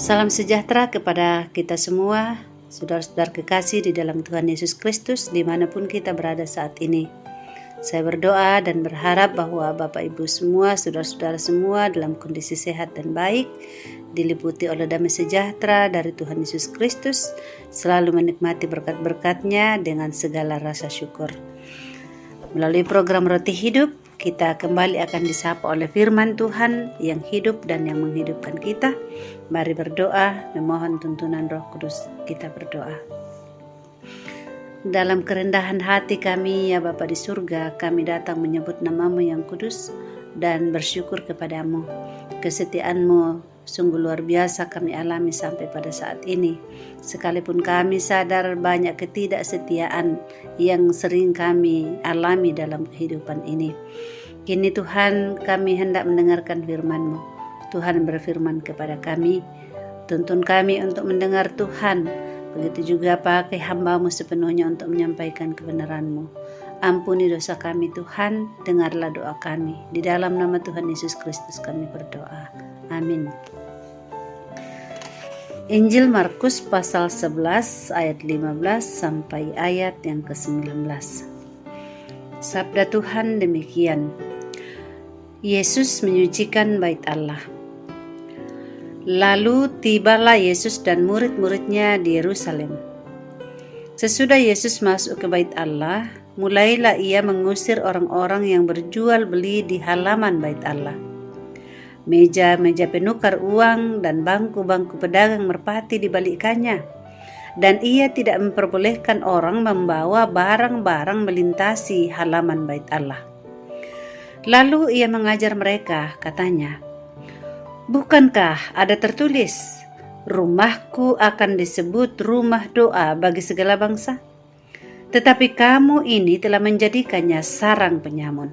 Salam sejahtera kepada kita semua, saudara-saudara kekasih di dalam Tuhan Yesus Kristus dimanapun kita berada saat ini. Saya berdoa dan berharap bahwa Bapak Ibu semua, saudara-saudara semua dalam kondisi sehat dan baik, diliputi oleh damai sejahtera dari Tuhan Yesus Kristus, selalu menikmati berkat-berkat-Nya dengan segala rasa syukur. Melalui program Roti Hidup, kita kembali akan disapa oleh firman Tuhan yang hidup dan yang menghidupkan kita. Mari berdoa, memohon tuntunan Roh Kudus. Kita berdoa. Dalam kerendahan hati kami, ya Bapa di surga, kami datang menyebut nama-Mu yang kudus dan bersyukur kepadamu. Kesetiaan-Mu sungguh luar biasa kami alami sampai pada saat ini. Sekalipun kami sadar banyak ketidaksetiaan yang sering kami alami dalam kehidupan ini. Kini Tuhan, kami hendak mendengarkan firman-Mu. Tuhan berfirman kepada kami, tuntun kami untuk mendengar Tuhan. Begitu juga pakai hamba-Mu sepenuhnya untuk menyampaikan kebenaran-Mu. Ampuni dosa kami Tuhan, dengarlah doa kami. Di dalam nama Tuhan Yesus Kristus kami berdoa. Amin. Injil Markus pasal 11 ayat 15 sampai ayat yang ke-19. Sabda Tuhan demikian. Yesus menyucikan bait Allah. Lalu tibalah Yesus dan murid-muridnya di Yerusalem. Sesudah Yesus masuk ke bait Allah, mulailah ia mengusir orang-orang yang berjual beli di halaman bait Allah. Meja-meja penukar uang dan bangku-bangku pedagang merpati dibalikkannya, dan ia tidak memperbolehkan orang membawa barang-barang melintasi halaman bait Allah. Lalu ia mengajar mereka, katanya, "Bukankah ada tertulis, rumahku akan disebut rumah doa bagi segala bangsa? Tetapi kamu ini telah menjadikannya sarang penyamun."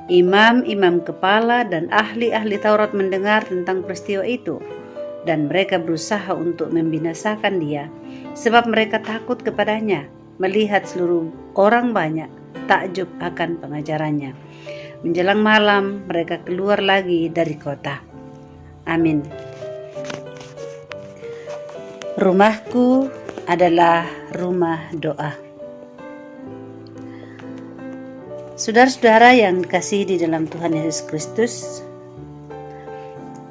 Imam-imam kepala dan ahli-ahli Taurat mendengar tentang peristiwa itu, dan mereka berusaha untuk membinasakan dia, sebab mereka takut kepadanya, melihat seluruh orang banyak takjub akan pengajarannya. Menjelang malam, mereka keluar lagi dari kota. Amin. Rumahku adalah rumah doa. Saudara-saudara yang dikasihi di dalam Tuhan Yesus Kristus,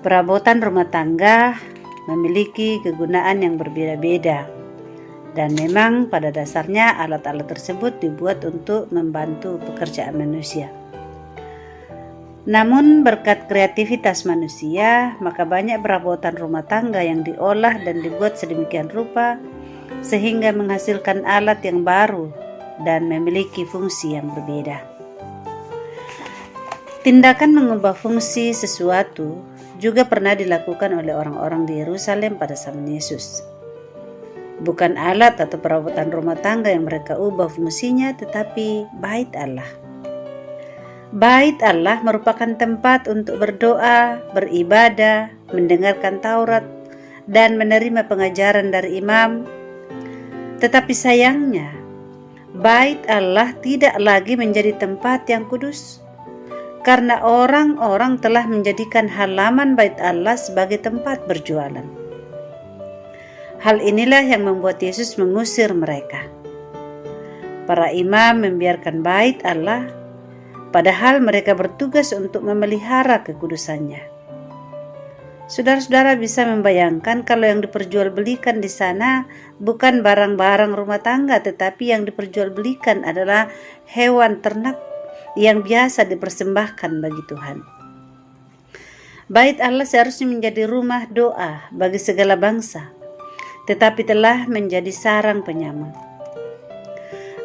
perabotan rumah tangga memiliki kegunaan yang berbeda-beda, dan memang pada dasarnya alat-alat tersebut dibuat untuk membantu pekerjaan manusia. Namun berkat kreativitas manusia, maka banyak perabotan rumah tangga yang diolah dan dibuat sedemikian rupa sehingga menghasilkan alat yang baru dan memiliki fungsi yang berbeda. Tindakan mengubah fungsi sesuatu juga pernah dilakukan oleh orang-orang di Yerusalem pada zaman Yesus. Bukan alat atau perabotan rumah tangga yang mereka ubah fungsinya, tetapi bait Allah. Bait Allah merupakan tempat untuk berdoa, beribadah, mendengarkan Taurat, dan menerima pengajaran dari imam. Tetapi sayangnya, bait Allah tidak lagi menjadi tempat yang kudus, karena orang-orang telah menjadikan halaman bait Allah sebagai tempat berjualan. Hal inilah yang membuat Yesus mengusir mereka. Para imam membiarkan bait Allah, padahal mereka bertugas untuk memelihara kekudusannya. Saudara-saudara bisa membayangkan kalau yang diperjualbelikan di sana bukan barang-barang rumah tangga, tetapi yang diperjualbelikan adalah hewan ternak yang biasa dipersembahkan bagi Tuhan. Bait Allah seharusnya menjadi rumah doa bagi segala bangsa, tetapi telah menjadi sarang penyamun.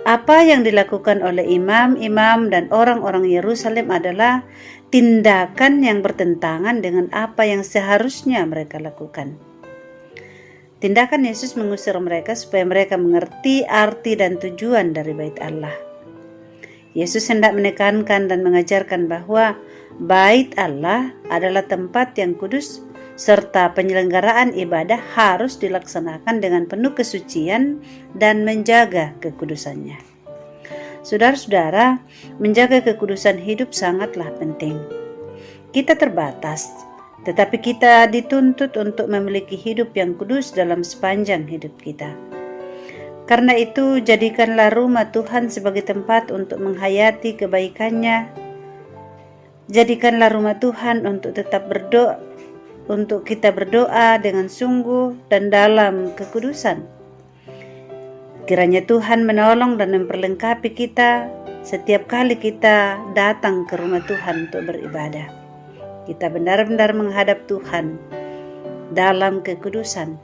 Apa yang dilakukan oleh imam-imam dan orang-orang Yerusalem adalah tindakan yang bertentangan dengan apa yang seharusnya mereka lakukan. Tindakan Yesus mengusir mereka supaya mereka mengerti arti dan tujuan dari bait Allah. Yesus hendak menekankan dan mengajarkan bahwa bait Allah adalah tempat yang kudus, serta penyelenggaraan ibadah harus dilaksanakan dengan penuh kesucian dan menjaga kekudusannya. Saudara-saudara, menjaga kekudusan hidup sangatlah penting. Kita terbatas, tetapi kita dituntut untuk memiliki hidup yang kudus dalam sepanjang hidup kita. Karena itu, jadikanlah rumah Tuhan sebagai tempat untuk menghayati kebaikannya. Jadikanlah rumah Tuhan untuk tetap berdoa, untuk kita berdoa dengan sungguh dan dalam kekudusan. Kiranya Tuhan menolong dan memperlengkapi kita setiap kali kita datang ke rumah Tuhan untuk beribadah. Kita benar-benar menghadap Tuhan dalam kekudusan.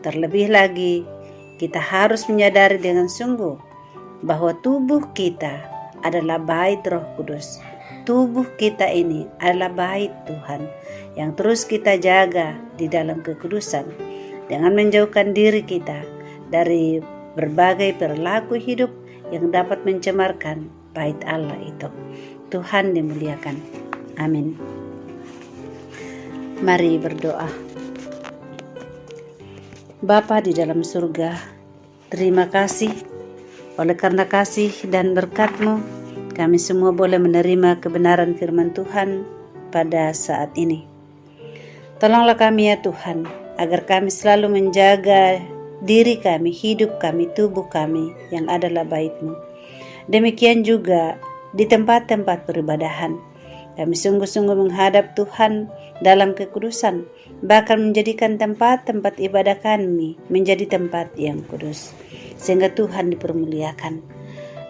Terlebih lagi, kita harus menyadari dengan sungguh bahwa tubuh kita adalah bait Roh Kudus. Tubuh kita ini adalah bait Tuhan yang terus kita jaga di dalam kekudusan dengan menjauhkan diri kita dari berbagai perilaku hidup yang dapat mencemarkan bait Allah itu. Tuhan dimuliakan. Amin. Mari berdoa. Bapa di dalam surga, terima kasih oleh karena kasih dan berkat-Mu, kami semua boleh menerima kebenaran firman Tuhan pada saat ini. Tolonglah kami ya Tuhan, agar kami selalu menjaga diri kami, hidup kami, tubuh kami yang adalah bait-Mu. Demikian juga di tempat-tempat peribadahan. Kami sungguh-sungguh menghadap Tuhan dalam kekudusan, bahkan menjadikan tempat-tempat ibadah kami menjadi tempat yang kudus, sehingga Tuhan dipermuliakan.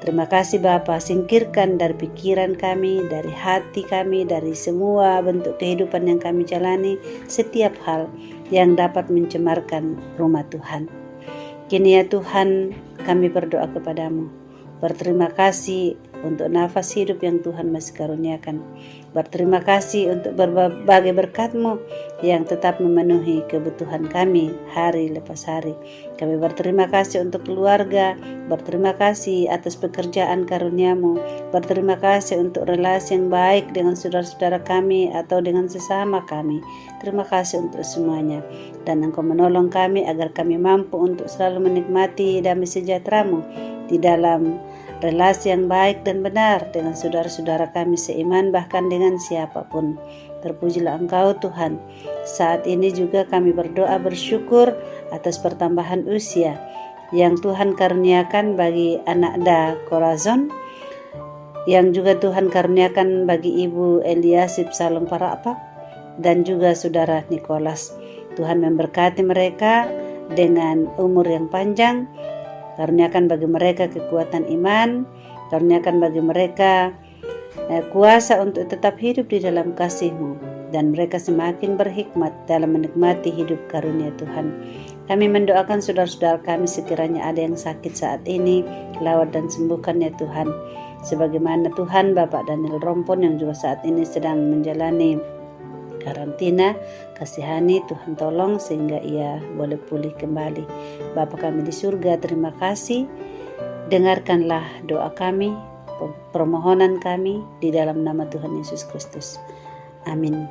Terima kasih Bapa, singkirkan dari pikiran kami, dari hati kami, dari semua bentuk kehidupan yang kami jalani, setiap hal yang dapat mencemarkan rumah Tuhan. Kini ya Tuhan, kami berdoa kepadamu. Berterima kasih untuk nafas hidup yang Tuhan masih karuniakan. Berterima kasih untuk berbagai berkat-Mu yang tetap memenuhi kebutuhan kami hari lepas hari. Kami berterima kasih untuk keluarga, berterima kasih atas pekerjaan karunia-Mu, berterima kasih untuk relasi yang baik dengan saudara-saudara kami atau dengan sesama kami. Terima kasih untuk semuanya. Dan Engkau menolong kami agar kami mampu untuk selalu menikmati damai sejahtera-Mu di dalam relasi yang baik dan benar dengan saudara-saudara kami seiman, bahkan dengan siapapun. Terpujilah Engkau Tuhan. Saat ini juga kami berdoa bersyukur atas pertambahan usia yang Tuhan karuniakan bagi anak Da Corazon, yang juga Tuhan karuniakan bagi Ibu Eliasip Salong Parapak dan juga saudara Nicholas. Tuhan memberkati mereka dengan umur yang panjang. Karuniakan bagi mereka kekuatan iman, karuniakan bagi mereka kuasa untuk tetap hidup di dalam kasih-Mu, dan mereka semakin berhikmat dalam menikmati hidup karunia Tuhan. Kami mendoakan saudara-saudara kami sekiranya ada yang sakit saat ini, lawat dan sembuhkan ya Tuhan. Sebagaimana Tuhan Bapak Daniel Rompon yang juga saat ini sedang menjalani karantina, kasihani Tuhan, tolong sehingga ia boleh pulih kembali. Bapa kami di surga, terima kasih. Dengarkanlah doa kami, permohonan kami di dalam nama Tuhan Yesus Kristus. Amin.